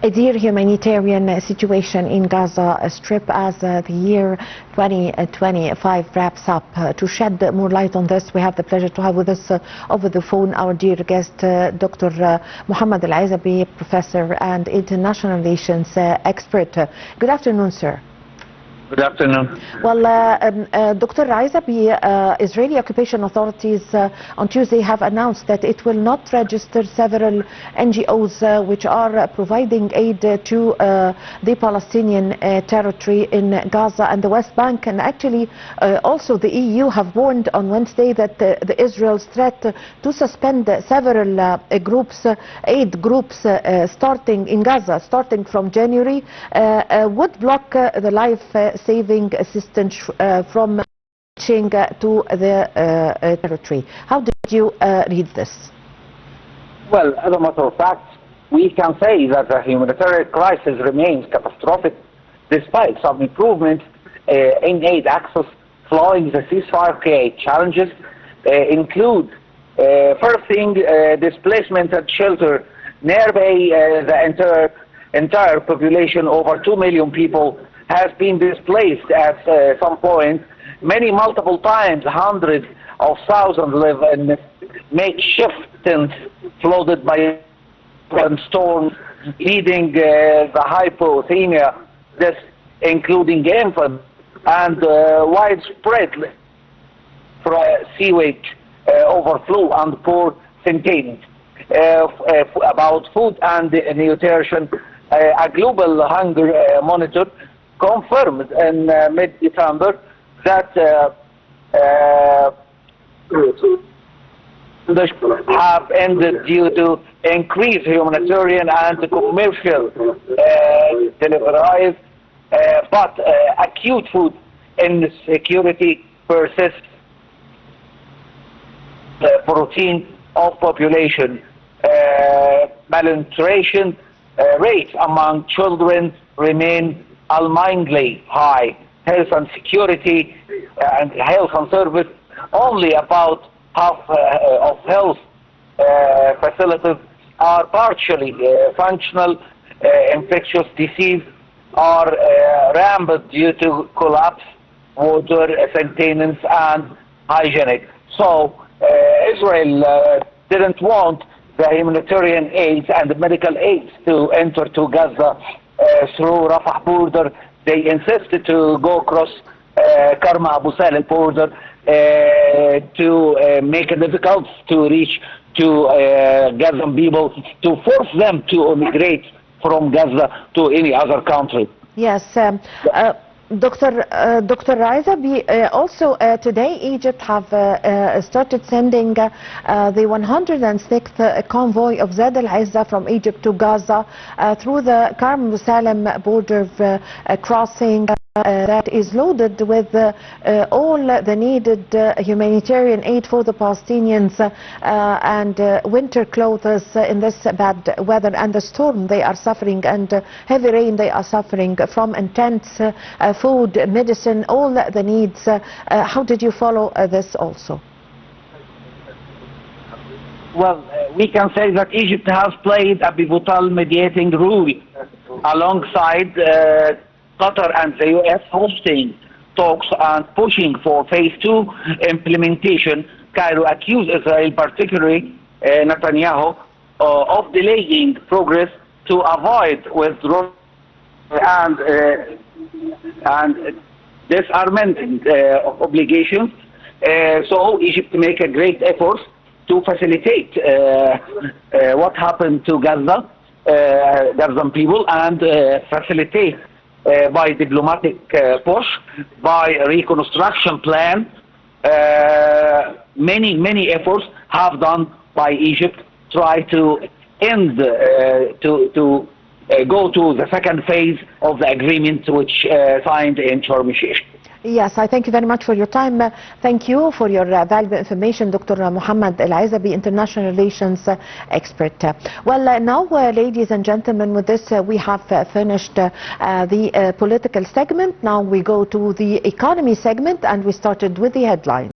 A dear humanitarian situation in Gaza Strip as the year 2025 wraps up. To shed more light on this, we have the pleasure to have with us over the phone our dear guest, Dr. Mohamed Ezzaby, professor and international relations expert. Good afternoon, sir. Good afternoon. Well, Dr. Ezzaby, Israeli occupation authorities on Tuesday have announced that it will not register several NGOs which are providing aid to the Palestinian territory in Gaza and the West Bank. And actually, also the EU have warned on Wednesday that the Israel's threat to suspend several groups, aid groups starting in Gaza, starting from January, would block the life-saving assistance from reaching to the territory. How did you read this? Well, as a matter of fact, we can say that the humanitarian crisis remains catastrophic despite some improvement in aid access. Following the ceasefire create challenges include first thing, displacement and shelter. Nearby the entire population, over 2 million people, has been displaced at some point. Multiple times, hundreds of thousands live in makeshift tents flooded by storms, leading the hypothermia, this including infants, and widespread sewage overflow and poor maintenance. About food and nutrition, a global hunger monitor confirmed in mid-December that have ended due to increased humanitarian and commercial deliveries, but acute food insecurity persists. The protein of population, malnutrition rates among children remain alarmingly high. Health and security and health and service, only about half of health facilities are partially functional. Infectious disease are rampant due to collapse, water maintenance and hygienic. So Israel didn't want the humanitarian aids and the medical aids to enter to Gaza through Rafah border. They insisted to go across Karma Abu Saleh border to make it difficult to reach to Gazan people, to force them to immigrate from Gaza to any other country. Yes. Dr. Ezzaby, also today Egypt have started sending the 106th convoy of Zad al-Izza from Egypt to Gaza through the Karm Salem border crossing that is loaded with all the needed humanitarian aid for the Palestinians and winter clothes in this bad weather and the storm they are suffering and heavy rain they are suffering from, intense food, medicine, all the needs. How did you follow this also? Well, we can say that Egypt has played a pivotal mediating role alongside Qatar and the U.S. hosting talks and pushing for phase 2 implementation. Cairo accused Israel, particularly Netanyahu, of delaying progress to avoid withdrawal and disarmament obligations. So Egypt make a great effort to facilitate what happened to Gaza, Gazan people, and facilitate by diplomatic push, by reconstruction plan. Many efforts have done by Egypt try to end go to the second phase of the agreement which signed in Sharm el-Sheikh. Yes, I thank you very much for your time. Thank you for your valuable information, Dr. Mohamed Ezzaby, international relations expert. Well, now, ladies and gentlemen, with this we have finished the political segment. Now we go to the economy segment, and we started with the headline.